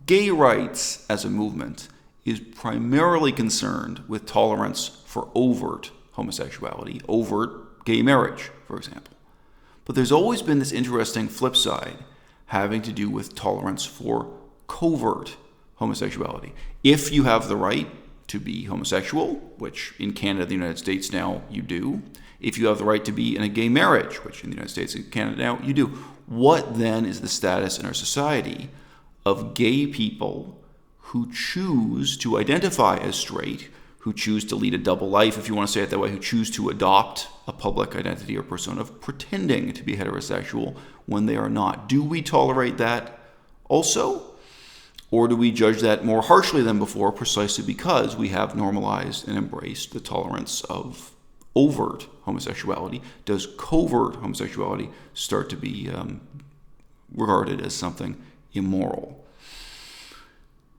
Gay rights as a movement is primarily concerned with tolerance for overt homosexuality, overt gay marriage, for example. But there's always been this interesting flip side having to do with tolerance for covert homosexuality. If you have the right to be homosexual, which in Canada and the United States now you do, if you have the right to be in a gay marriage, which in the United States and Canada now you do, what then is the status in our society of gay people who choose to identify as straight, who choose to lead a double life, if you want to say it that way, who choose to adopt a public identity or persona of pretending to be heterosexual when they are not? Do we tolerate that also? Or do we judge that more harshly than before precisely because we have normalized and embraced the tolerance of overt homosexuality? Does covert homosexuality start to be regarded as something immoral?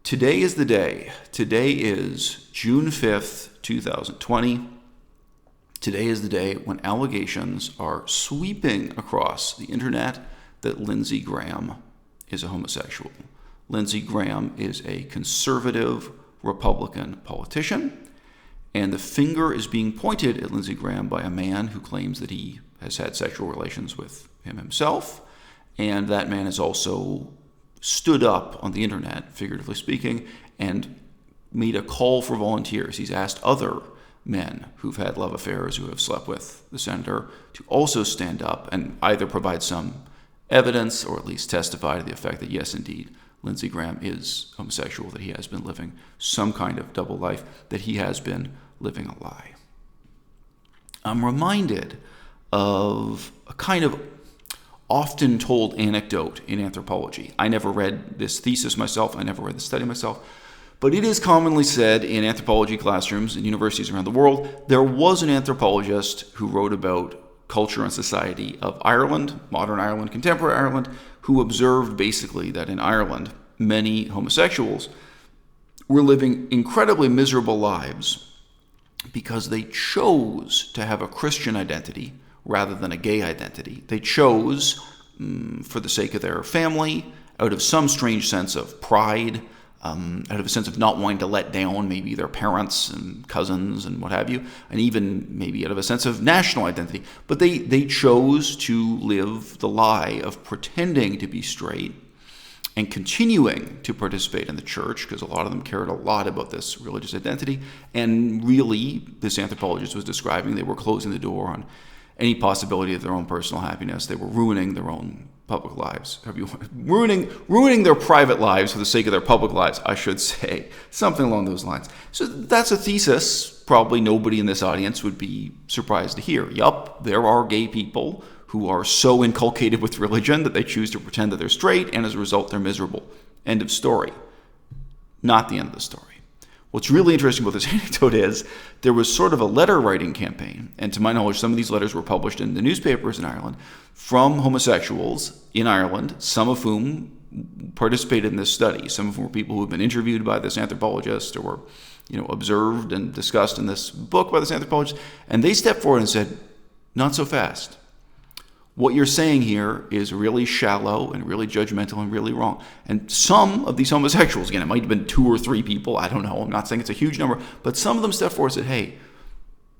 Today is the day. Today is June 5th, 2020. Today is the day when allegations are sweeping across the internet that Lindsey Graham is a homosexual. Lindsey Graham is a conservative Republican politician, and the finger is being pointed at Lindsey Graham by a man who claims that he has had sexual relations with him himself, and that man has also stood up on the internet, figuratively speaking, and made a call for volunteers. He's asked other men who've had love affairs, who have slept with the senator, to also stand up and either provide some evidence or at least testify to the effect that, yes, indeed, Lindsey Graham is homosexual, that he has been living some kind of double life, that he has been living a lie. I'm reminded of a kind of often told anecdote in anthropology. I never read this thesis myself. I never read the study myself. But it is commonly said in anthropology classrooms in universities around the world, there was an anthropologist who wrote about culture and society of Ireland, modern Ireland, contemporary Ireland, who observed basically that in Ireland, many homosexuals were living incredibly miserable lives because they chose to have a Christian identity rather than a gay identity. They chose, for the sake of their family, out of some strange sense of pride, out of a sense of not wanting to let down maybe their parents and cousins and what have you, and even maybe out of a sense of national identity. But they chose to live the lie of pretending to be straight and continuing to participate in the church, because a lot of them cared a lot about this religious identity. And really, this anthropologist was describing they were closing the door on any possibility of their own personal happiness. They were ruining their own public lives, ruining their private lives for the sake of their public lives, I should say, something along those lines. So that's a thesis probably nobody in this audience would be surprised to hear. Yup, there are gay people who are so inculcated with religion that they choose to pretend that they're straight, and as a result, they're miserable. End of story. Not the end of the story. What's really interesting about this anecdote is there was sort of a letter writing campaign, and to my knowledge, some of these letters were published in the newspapers in Ireland from homosexuals in Ireland, some of whom participated in this study. Some of whom were people who had been interviewed by this anthropologist or were, observed and discussed in this book by this anthropologist, and they stepped forward and said, "Not so fast. What you're saying here is really shallow and really judgmental and really wrong." And some of these homosexuals, again, it might have been 2 or 3 people, I don't know, I'm not saying it's a huge number, but some of them stepped forward and said, "Hey,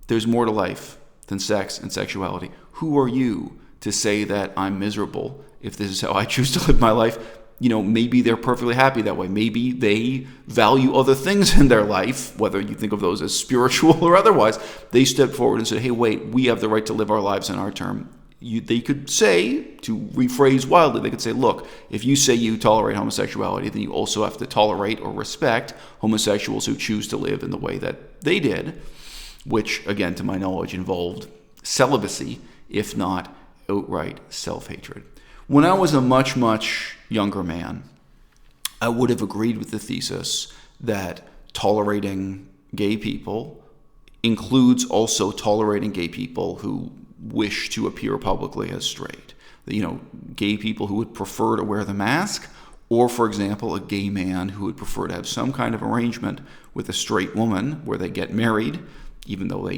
there's more to life than sex and sexuality. Who are you to say that I'm miserable if this is how I choose to live my life?" Maybe they're perfectly happy that way. Maybe they value other things in their life, whether you think of those as spiritual or otherwise. They stepped forward and said, "Hey, wait, we have the right to live our lives on our term." They could say, to rephrase wildly, they could say, look, if you say you tolerate homosexuality, then you also have to tolerate or respect homosexuals who choose to live in the way that they did, which, again, to my knowledge, involved celibacy, if not outright self-hatred. When I was a much, much younger man, I would have agreed with the thesis that tolerating gay people includes also tolerating gay people who wish to appear publicly as straight. Gay people who would prefer to wear the mask, or, for example, a gay man who would prefer to have some kind of arrangement with a straight woman where they get married, even though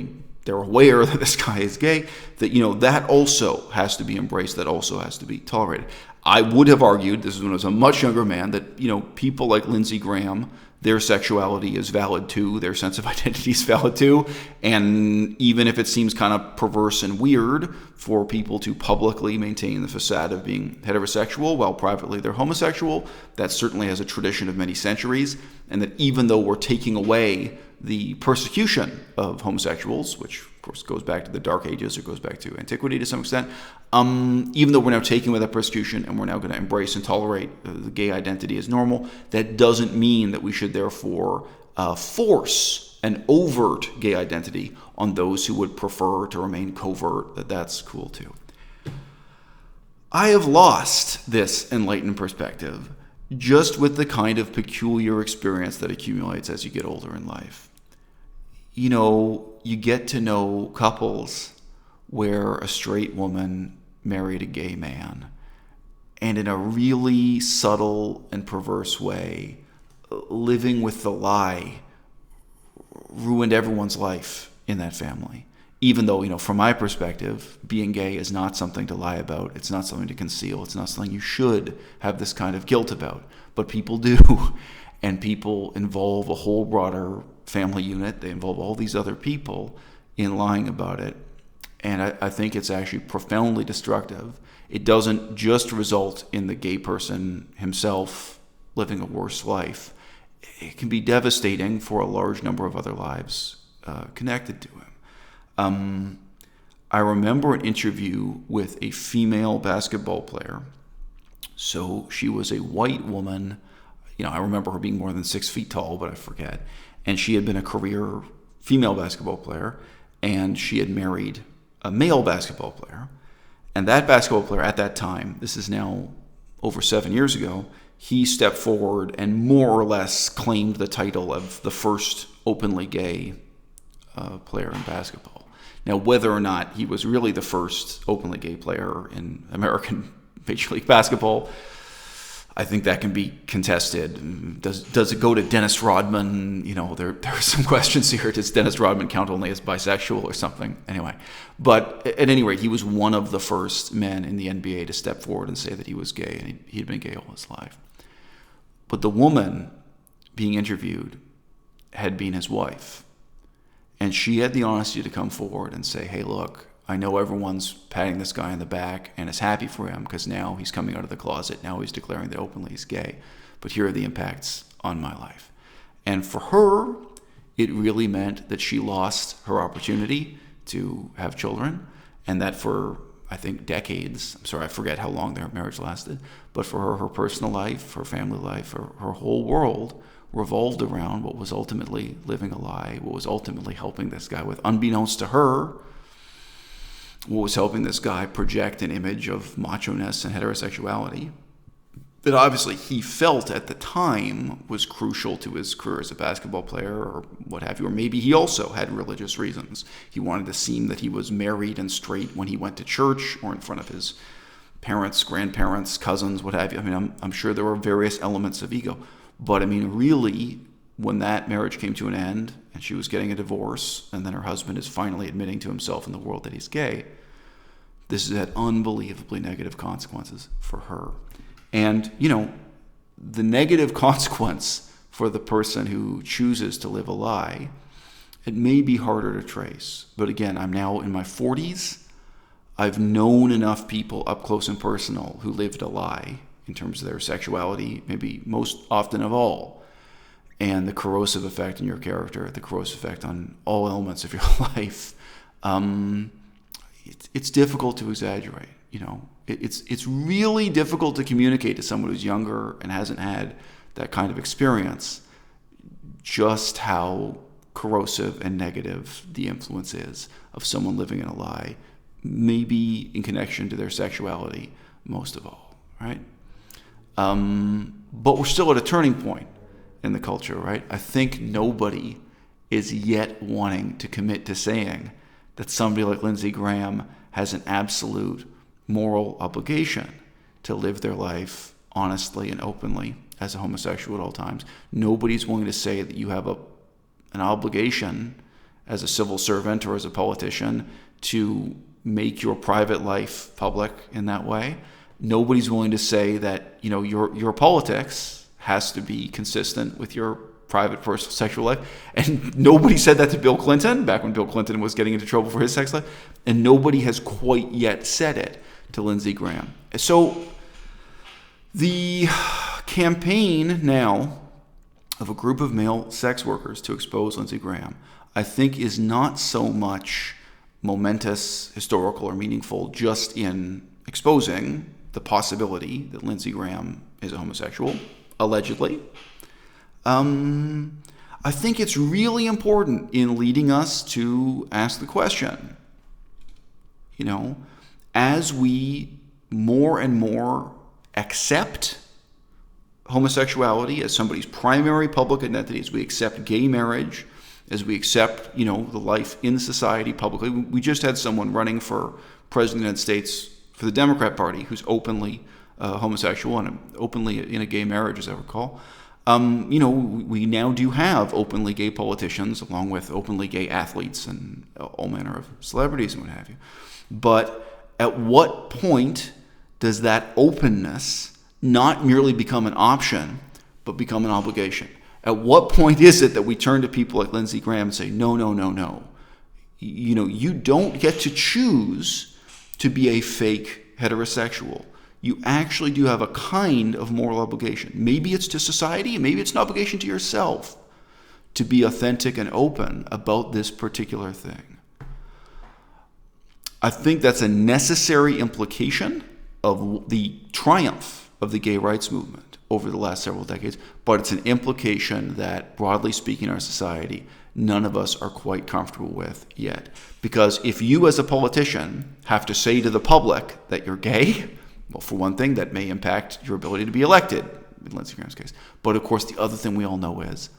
they're aware that this guy is gay, that also has to be embraced, that also has to be tolerated. I would have argued, this is when I was a much younger man, that, people like Lindsey Graham, their sexuality is valid too, their sense of identity is valid too, and even if it seems kind of perverse and weird for people to publicly maintain the facade of being heterosexual while privately they're homosexual, that certainly has a tradition of many centuries, and that even though we're taking away the persecution of homosexuals, which of course goes back to the Dark Ages or goes back to antiquity to some extent, even though we're now taking away that persecution and we're now going to embrace and tolerate the gay identity as normal, that doesn't mean that we should therefore force an overt gay identity on those who would prefer to remain covert. That's cool too. I have lost this enlightened perspective just with the kind of peculiar experience that accumulates as you get older in life. You get to know couples where a straight woman married a gay man, and in a really subtle and perverse way, living with the lie ruined everyone's life in that family. Even though, from my perspective, being gay is not something to lie about. It's not something to conceal. It's not something you should have this kind of guilt about. But people do, and people involve a whole broader family unit. They involve all these other people in lying about it. And I think it's actually profoundly destructive. It doesn't just result in the gay person himself living a worse life. It can be devastating for a large number of other lives connected to him. I remember an interview with a female basketball player. So she was a white woman. I remember her being more than 6 feet tall, but I forget. And she had been a career female basketball player, and she had married a male basketball player. And that basketball player at that time, this is now over 7 years ago, he stepped forward and more or less claimed the title of the first openly gay player in basketball. Now, whether or not he was really the first openly gay player in American Major League Basketball, I think that can be contested. Does it go to Dennis Rodman? There are some questions here. Does Dennis Rodman count only as bisexual or something? Anyway, but at any rate, he was one of the first men in the NBA to step forward and say that he was gay, and he'd been gay all his life. But the woman being interviewed had been his wife, and she had the honesty to come forward and say, hey, look, I know everyone's patting this guy on the back and is happy for him because now he's coming out of the closet. Now he's declaring that openly he's gay. But here are the impacts on my life. And for her, it really meant that she lost her opportunity to have children, and that for, I think, decades, I'm sorry, I forget how long their marriage lasted, but for her personal life, her family life, her whole world revolved around what was ultimately living a lie, what was ultimately helping this guy with, unbeknownst to her, what was helping this guy project an image of macho-ness and heterosexuality that obviously he felt at the time was crucial to his career as a basketball player or what have you. Or maybe he also had religious reasons. He wanted to seem that he was married and straight when he went to church or in front of his parents, grandparents, cousins, what have you. I'm sure there were various elements of ego. But really, when that marriage came to an end and she was getting a divorce and then her husband is finally admitting to himself in the world that he's gay, this has had unbelievably negative consequences for her. And, the negative consequence for the person who chooses to live a lie, it may be harder to trace. But again, I'm now in my 40s. I've known enough people up close and personal who lived a lie in terms of their sexuality, maybe most often of all. And the corrosive effect on your character, the corrosive effect on all elements of your life, it's difficult to exaggerate. It's really difficult to communicate to someone who's younger and hasn't had that kind of experience just how corrosive and negative the influence is of someone living in a lie, maybe in connection to their sexuality most of all, right? But we're still at a turning point in the culture, right? I think nobody is yet wanting to commit to saying that somebody like Lindsey Graham has an absolute moral obligation to live their life honestly and openly as a homosexual at all times. Nobody's willing to say that you have an obligation as a civil servant or as a politician to make your private life public in that way. Nobody's willing to say that, your politics has to be consistent with your private personal sexual life. And nobody said that to Bill Clinton back when Bill Clinton was getting into trouble for his sex life. And nobody has quite yet said it to Lindsey Graham. So the campaign now of a group of male sex workers to expose Lindsey Graham, I think, is not so much momentous, historical, or meaningful just in exposing the possibility that Lindsey Graham is a homosexual, allegedly. I think it's really important in leading us to ask the question, as we more and more accept homosexuality as somebody's primary public identity, as we accept gay marriage, as we accept, the life in society publicly. We just had someone running for president of the United States for the Democrat Party who's openly homosexual and openly in a gay marriage, as I recall. We now do have openly gay politicians along with openly gay athletes and all manner of celebrities and what have you. But at what point does that openness not merely become an option, but become an obligation? At what point is it that we turn to people like Lindsey Graham and say, no, no, no, no. You don't get to choose to be a fake heterosexual. You actually do have a kind of moral obligation. Maybe it's to society, maybe it's an obligation to yourself to be authentic and open about this particular thing. I think that's a necessary implication of the triumph of the gay rights movement over the last several decades, but it's an implication that, broadly speaking, in our society, none of us are quite comfortable with yet. Because if you as a politician have to say to the public that you're gay, well, for one thing, that may impact your ability to be elected, in Lindsey Graham's case. But of course, the other thing we all know is,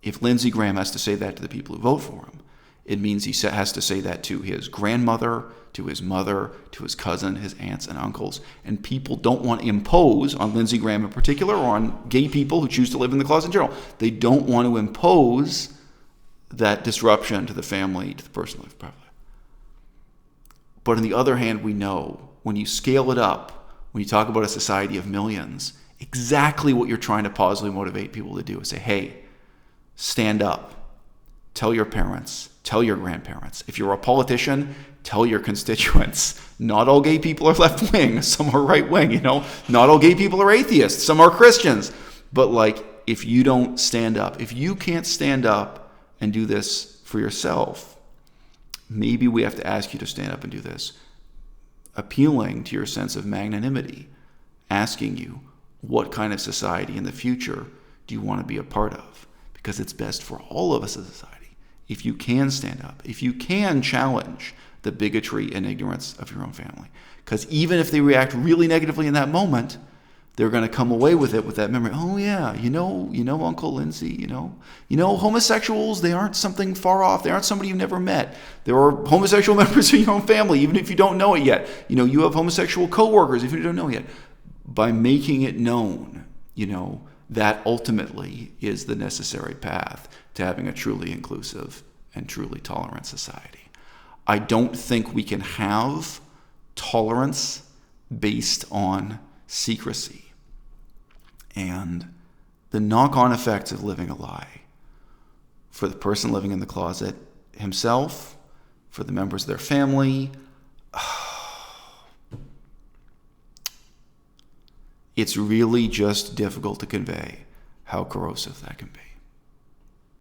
if Lindsey Graham has to say that to the people who vote for him, it means he has to say that to his grandmother, to his mother, to his cousin, his aunts and uncles. And people don't want to impose on Lindsey Graham in particular, or on gay people who choose to live in the closet in general. They don't want to impose that disruption to the family, to the personal life, private life. But on the other hand, we know when you scale it up, when you talk about a society of millions, exactly what you're trying to positively motivate people to do is say, hey, stand up. Tell your parents. Tell your grandparents. If you're a politician, tell your constituents. Not all gay people are left-wing. Some are right-wing, Not all gay people are atheists. Some are Christians. But if you don't stand up, if you can't stand up and do this for yourself, maybe we have to ask you to stand up and do this, appealing to your sense of magnanimity, asking you, what kind of society in the future do you want to be a part of? Because it's best for all of us as a society if you can stand up, if you can challenge the bigotry and ignorance of your own family. Because even if they react really negatively in that moment, they're going to come away with it, with that memory. Oh yeah, Uncle Lindsey, homosexuals, they aren't something far off. They aren't somebody you've never met. There are homosexual members of your own family, even if you don't know it yet. You have homosexual coworkers, even if you don't know it yet. By making it known, that ultimately is the necessary path to having a truly inclusive and truly tolerant society. I don't think we can have tolerance based on secrecy. And the knock-on effects of living a lie for the person living in the closet himself, for the members of their family, it's really just difficult to convey how corrosive that can be.